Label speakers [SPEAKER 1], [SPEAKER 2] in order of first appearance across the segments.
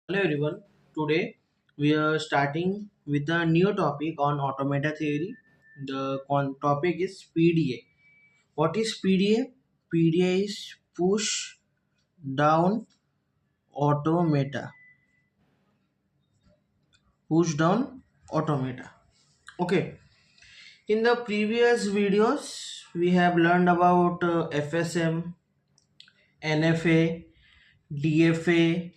[SPEAKER 1] Hello everyone. Today we are starting with a new topic on automata theory. The topic is PDA. What is PDA? PDA is push down automata. Push down automata. Okay. In the previous videos we have learned about FSM, NFA, DFA,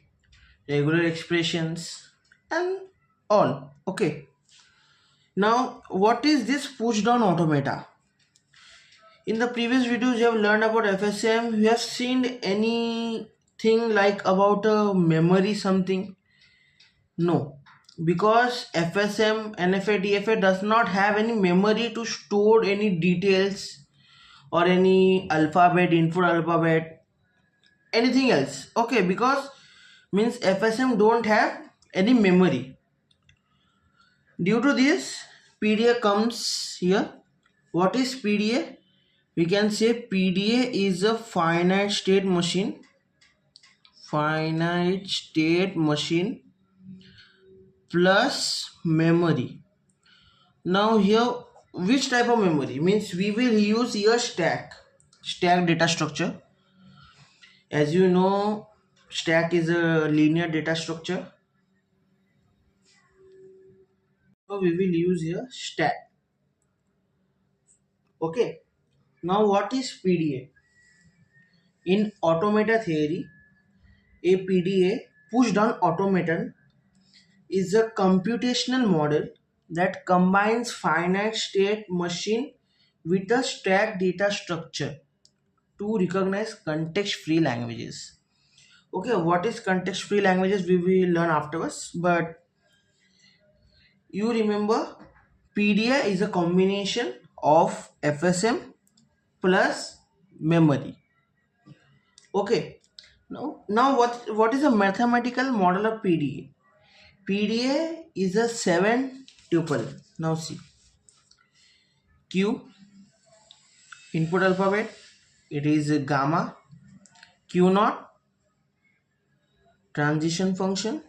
[SPEAKER 1] regular expressions and all. Okay. Now, what is this push down automata? In the previous videos, you have learned about FSM. You have seen anything like about a memory something? No, because FSM, NFA, DFA does not have any memory to store any details or any alphabet, input alphabet, anything else. Okay, because means FSM don't have any memory. Due to this, PDA comes here. What is PDA? We can say PDA is a finite state machine plus memory. Now here, which type of memory? Means we will use here stack data structure. As you know, stack is a linear data structure. So we will use here stack. Okay. Now what is PDA? In automata theory, a PDA, push down automaton, is a computational model that combines finite state machine with a stack data structure to recognize context free languages. Okay, what is context free languages we will learn afterwards, but you remember PDA is a combination of FSM plus memory. Okay, now what is a mathematical model of PDA? PDA is a 7 tuple. Now see, Q input alphabet, it is a gamma, Q naught transition function,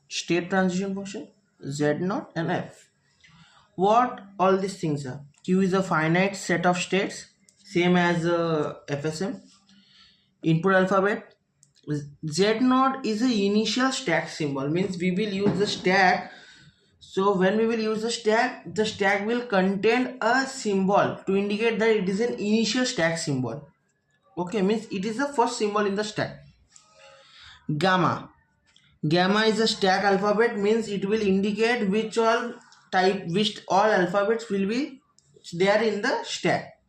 [SPEAKER 1] state transition function, Z naught and F. What all these things are? Q is a finite set of states, same as FSM. Input alphabet, Z naught is a initial stack symbol, means we will use the stack. So when we will use the stack will contain a symbol to indicate that it is an initial stack symbol. Okay, means it is the first symbol in the stack. Gamma is a stack alphabet, means it will indicate which all alphabets will be there in the stack.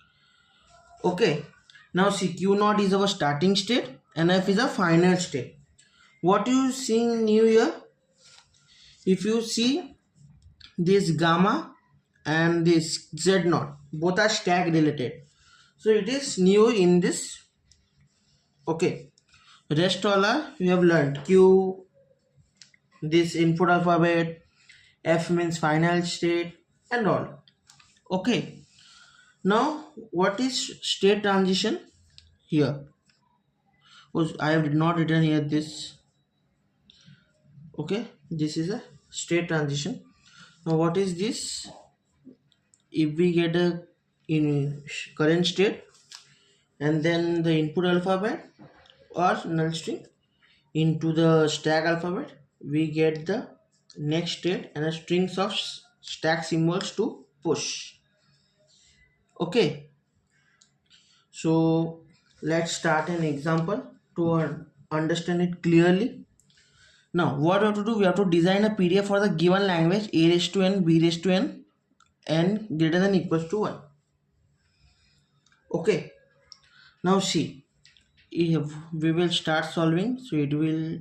[SPEAKER 1] Okay, now see, Q naught is our starting state and F is a finite state. What you seeing new here? If you see this gamma and this Z naught, both are stack related, so it is new in this. Okay, rest all are we have learned. Q, this input alphabet, F means final state and all. Okay, now what is state transition here? I have not written here this. Okay, this is a state transition. Now what is this? If we get a in current state and then the input alphabet or null string into the stack alphabet, we get the next state and a strings of stack symbols to push. Okay, so let's start an example to understand it clearly. Now what we have to do, we have to design a PDA for the given language a raised to n, b raised to n greater than equals to 1. Okay, now see, if we will start solving, so it will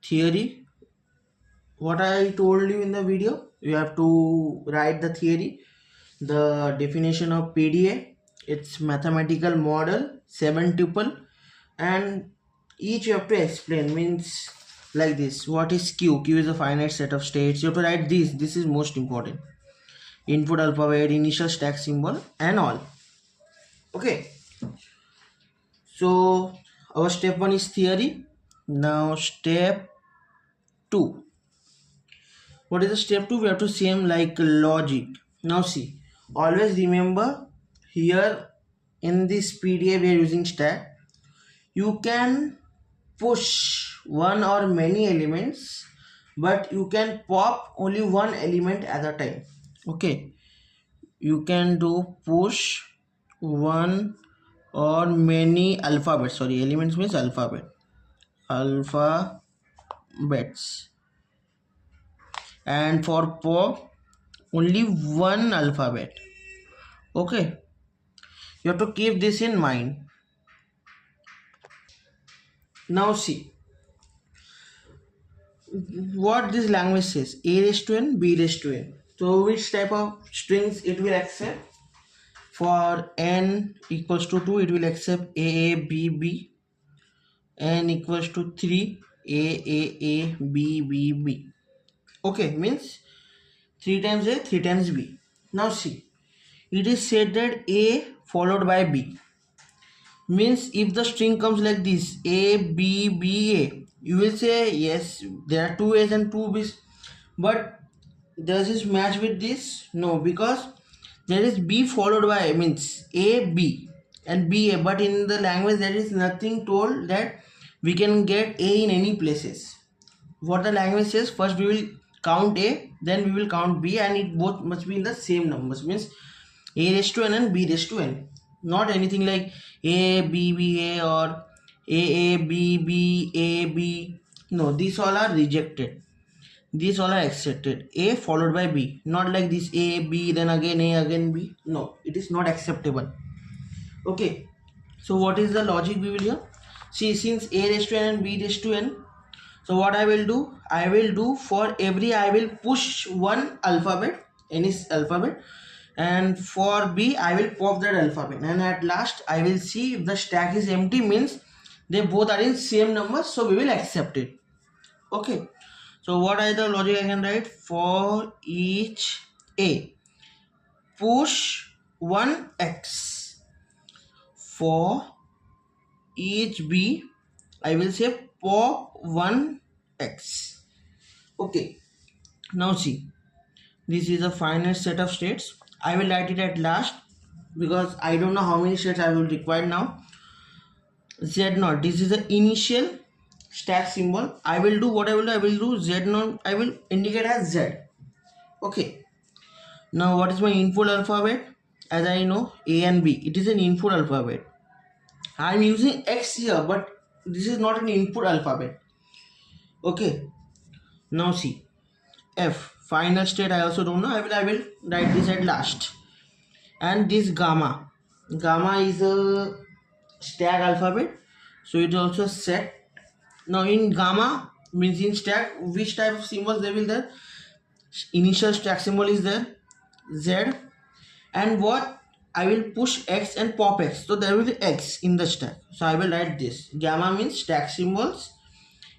[SPEAKER 1] theory, what I told you in the video, you have to write the theory, the definition of PDA, its mathematical model, 7 tuple, and each you have to explain, means like this. What is Q? Q is a finite set of states. You have to write this is most important. Input alphabet, initial stack symbol and all. Okay, so our step 1 is theory. Now step 2. What is the step 2? We have to same like logic. Now see, always remember here in this PDA we are using stack. You can push one or many elements, but you can pop only one element at a time. Okay, you can do push one or many alphabets. Sorry, elements means alphabets, and for pop only one alphabet. Okay, you have to keep this in mind. Now see what this language says: a raised to n, b raised to n. So which type of strings it will accept? For n equals to 2, it will accept a a b b. N equals to 3, a a b b b. Okay, means 3 times a, 3 times b. Now see, it is said that a followed by b. Means if the string comes like this, a b b a, you will say yes, there are two a's and two b's. But does this match with this? No, because there is b followed by, means a b and b a, but in the language there is nothing told that we can get a in any places. What the language says, first we will count a, then we will count b, and it both must be in the same numbers. Means a raised to n and b raised to n, not anything like a b b a or a b b a b. No, these all are rejected. These all are accepted. A followed by b, not like this a b then again a again b. No, it is not acceptable. Okay, so what is the logic we will here? See, since a raised to n and b raised to n, so what I will do? I will do for every, I will push one alphabet, any alphabet, and for b I will pop that alphabet, and at last I will see if the stack is empty, means they both are in same number, so we will accept it. Okay, so what is the logic I can write? For each a, push one x. For each b, I will say pop one x. Okay, now see, this is a finite set of states. I will write it at last because I don't know how many states I will require now. Z0, this is the initial stack symbol. I will do what I will do Z0, I will indicate as Z. Okay, now what is my input alphabet? As I know, A and B, it is an input alphabet. I am using X here, but this is not an input alphabet. Okay, now see, F, final state I also don't know. I will write this at last. And this gamma is a stack alphabet, so it also set. Now in gamma, means in stack, which type of symbols there will there? Initial stack symbol is there, Z, and what I will push X and pop X, so there will be X in the stack. So I will write this. Gamma means stack symbols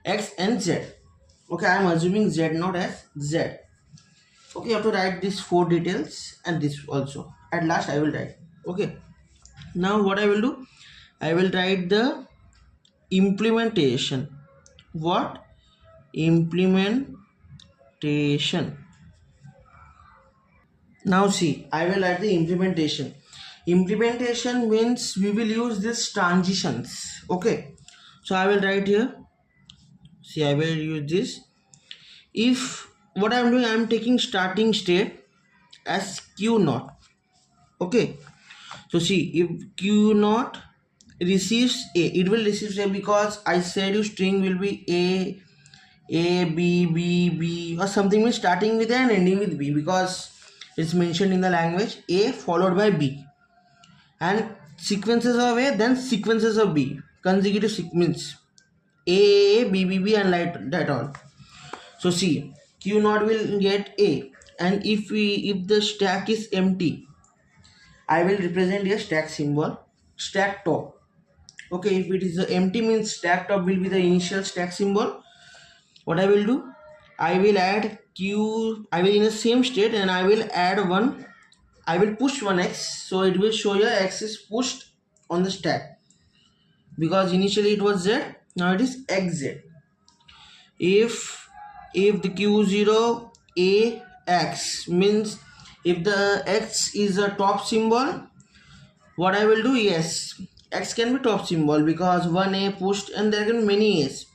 [SPEAKER 1] X and Z. Okay, I am assuming Z0 as Z. Okay, you have to write these 4 details and this also. At last I will write. Okay, now what I will do? I will write the implementation. What? Implementation. Now see, I will write the implementation. Implementation means we will use this transitions. Okay, so I will write here. See, I will use this. If what I am doing, I am taking starting state as Q0. Okay, so see, if Q0 receives A, it will receive A because I said you string will be A, B, B, B, or something means starting with A and ending with B, because it's mentioned in the language A followed by B, and sequences of A then sequences of B, consecutive sequence A, B, B, B, and like that all. So see, Q0 will get A, and if the stack is empty, I will represent a stack symbol, stack top. Okay, if it is empty, means stack top will be the initial stack symbol. What I will do? I will add Q, I will in the same state, and I will add one, I will push one X, so it will show your X is pushed on the stack, because initially it was Z, Now it is xz. If the q0 a x means if the x is a top symbol, what I will do, yes, x can be top symbol because one a pushed and there can be many a's.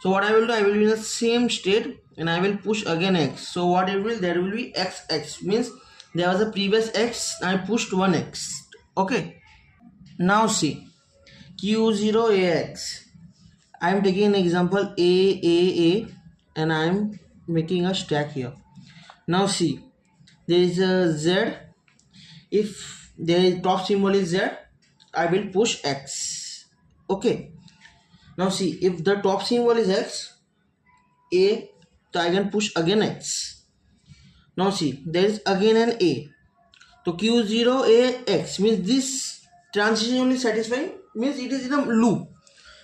[SPEAKER 1] So what I will do, I will be in the same state and I will push again x. So what it will, there will be xx means there was a previous x, I pushed one x. Okay, now see q0ax. I am taking an example a and I am making a stack here. Now see, there is a z. If the top symbol is z, I will push x. Okay, now see, if the top symbol is x, a, so I can push again x. Now see, there is again an a. So q0ax means this transition only satisfying, means it is in a loop.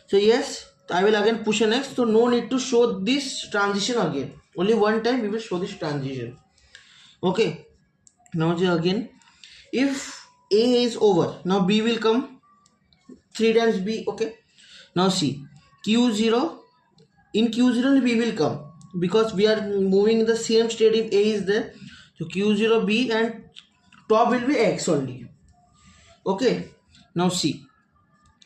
[SPEAKER 1] So yes, I will again push an x. So no need to show this transition again. Only one time we will show this transition. Okay. Now again, if a is over, now b will come 3 times b. Okay. Now see, q0, in q0 b will come because we are moving in the same state if a is there. So q0 b and top will be x only. Okay, now see,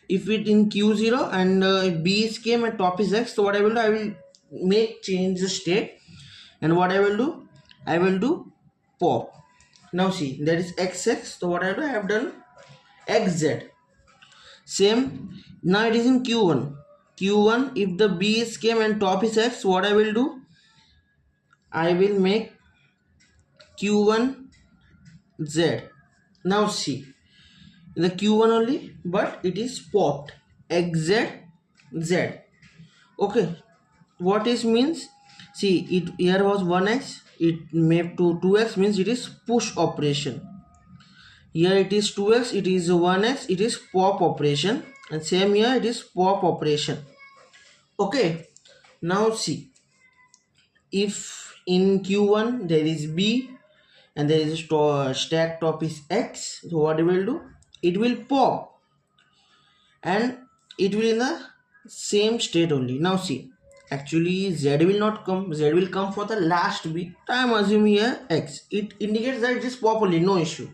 [SPEAKER 1] if it in q0 and if b is came and top is x, so what I will do, I will make change the state and what I will do, I will do pop. Now see, that is xx. So what I do, I have done xz. Same, now it is in q1. If the b is came and top is x, what I will do, I will make q1 z. Now see, the q1 only, but it is popped xz z. Okay, what is means, see, it here was 1x, it made to 2x, means it is push operation. Here it is 2x, it is 1x, it is pop operation, and same here it is pop operation. Okay, now see, if in q1 there is b and there is a stack top is x, so what it will do, it will pop and it will in the same state only. Now see, actually z will not come, z will come for the last b. I am assuming here x, it indicates that it is pop only, no issue.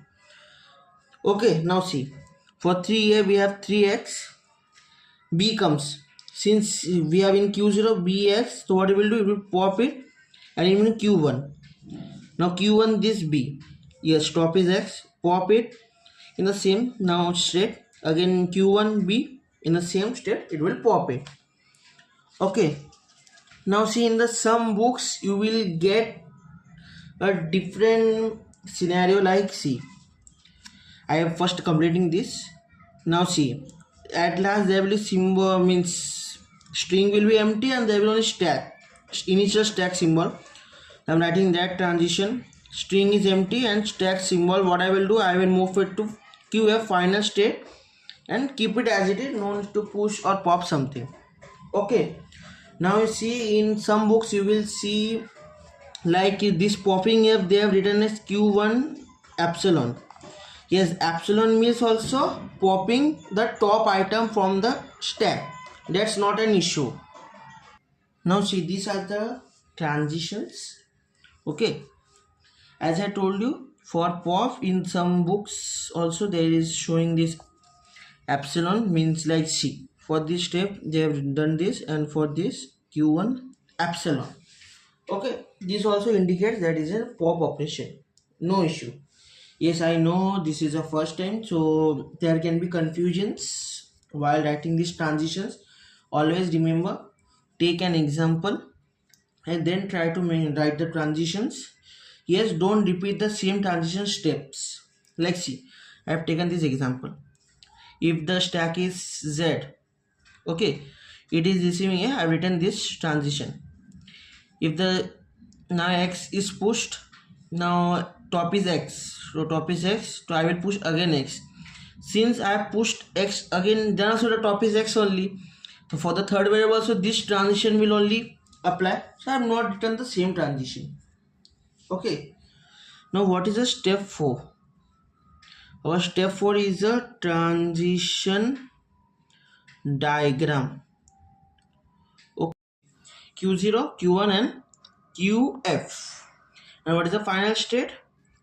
[SPEAKER 1] Okay, now see, for 3a we have 3x, b comes, since we have in q0 bx, so what it will do, it will pop it and even in q1. Now q1 this b, yes, top is x, pop it in the same now state, again q1 b in the same state, it will pop it. Okay, now see, in the some books you will get a different scenario, like see, I am first completing this. Now see, at last there will be symbol, means string will be empty and there will only stack, initial stack symbol. I'm writing that transition, string is empty and stack symbol. What I will do, I will move it to qf final state and keep it as it is, no need to push or pop something. Okay, now you see, in some books you will see like this popping up, they have written as q1 epsilon. Yes, epsilon means also popping the top item from the stack, that's not an issue. Now see, these are the transitions. Okay, as I told you, for pop in some books also there is showing this epsilon, means like C, for this step they have done this, and for this q1 epsilon. Okay, this also indicates that is a pop operation, no issue. Yes, I know this is a first time, so there can be confusions while writing these transitions. Always remember, take an example and then try to write the transitions. Yes, don't repeat the same transition steps. Like see, I have taken this example. If the stack is z, okay, it is receiving a, I have written this transition. If the now x is pushed, now top is x, so top is x, so I will push again x. Since I have pushed x again, then also the top is x only, so for the third variable also this transition will only apply, so I have not written the same transition. Okay, now what is a step 4? Our step 4 is a transition diagram. Q0, Q1 and QF. And what is the final state?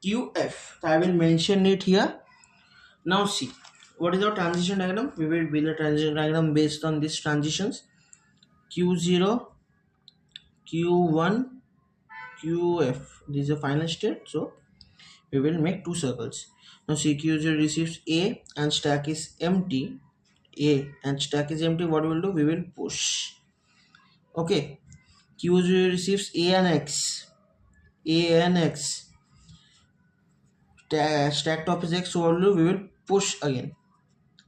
[SPEAKER 1] QF. So I will mention it here. Now see, what is our transition diagram? We will build a transition diagram based on these transitions. Q0, Q1, QF. This is the final state. So we will make two circles. Now see, Q0 receives A and stack is empty. A and stack is empty. What we will do? We will push. Okay. Q0 receives A and X. A and X. Stack top is X. So we will push again.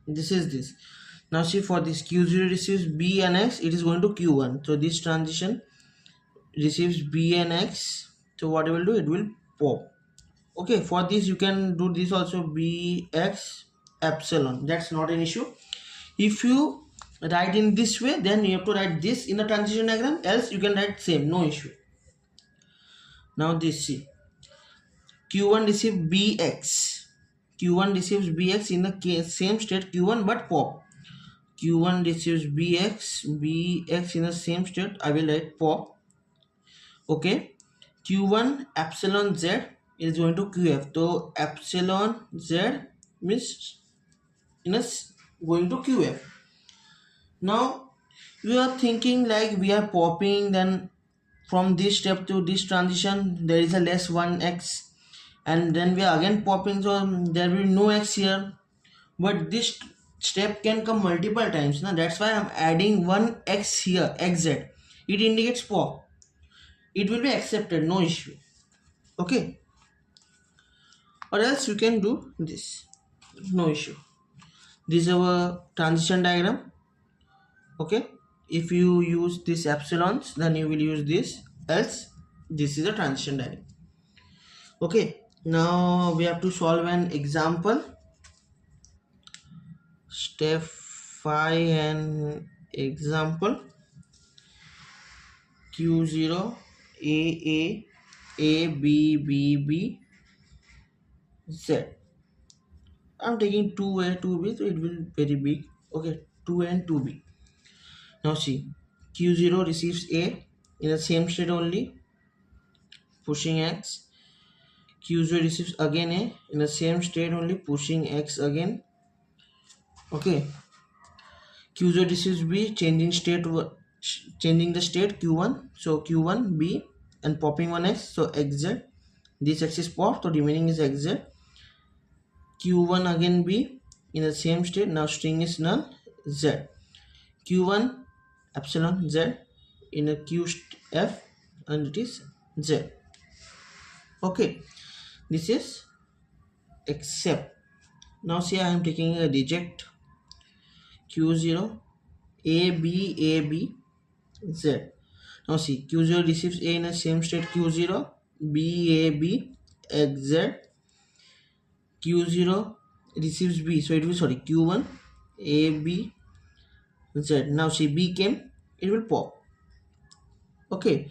[SPEAKER 1] This is this. Now see, for this Q0 receives B and X, it is going to Q1. So this transition receives B and X. So what it will do? It will pop. Okay, for this you can do this also, Bx epsilon. That's not an issue. If you write in this way, then you have to write this in the transition diagram, else you can write same, no issue. Now this, see, Q1 receives Bx. Q1 receives Bx in the same state Q1 but pop. Q1 receives Bx in the same state, I will write pop. Okay, Q1 epsilon z is going to QF. So epsilon z means going to QF. Now you are thinking like we are popping, then from this step to this transition there is a less 1x, and then we are again popping, so there will be no x here. But this step can come multiple times. Now that's why I'm adding 1x here, xz. It indicates pop. It will be accepted, no issue. Okay, or else you can do this, no issue. This is our transition diagram. Okay, if you use this epsilons, then you will use this, else this is a transition diagram. Okay, now we have to solve an example. Step 5 and example. Q0 A B B B Z. I'm taking 2A 2B, so it will be very big. Okay, 2A and 2B. Now see, Q0 receives A in the same state only, pushing X. Q0 receives again A in the same state only, pushing X again. Okay, Q0 receives B, changing the state Q1. So Q1 B and popping one X. So XZ. This X is popped, so remaining is XZ. Q1 again B in the same state. Now string is null, Z. Q1 epsilon Z in a QF, and it is Z. Okay, this is except. Now see, I am taking a reject. Q0 A B Z. Now see, Q0 receives A in the same state Q0, B A B X Z. Q0 receives B, so it will, sorry, Q1 A B Z. Now see, B came, it will pop. Okay,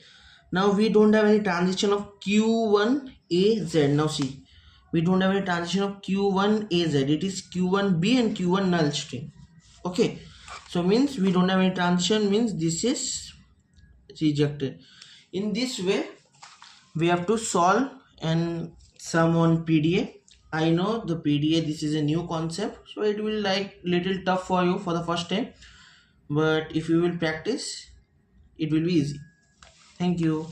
[SPEAKER 1] now we don't have any transition of Q1 A Z. Now see, we don't have any transition of Q1 A Z. It is Q1 B and Q1 null string. Okay, so means we don't have any transition, means this is rejected. In this way we have to solve and sum on PDA. I know the PDA, this is a new concept, so it will like little tough for you for the first time, but if you will practice, it will be easy. Thank you.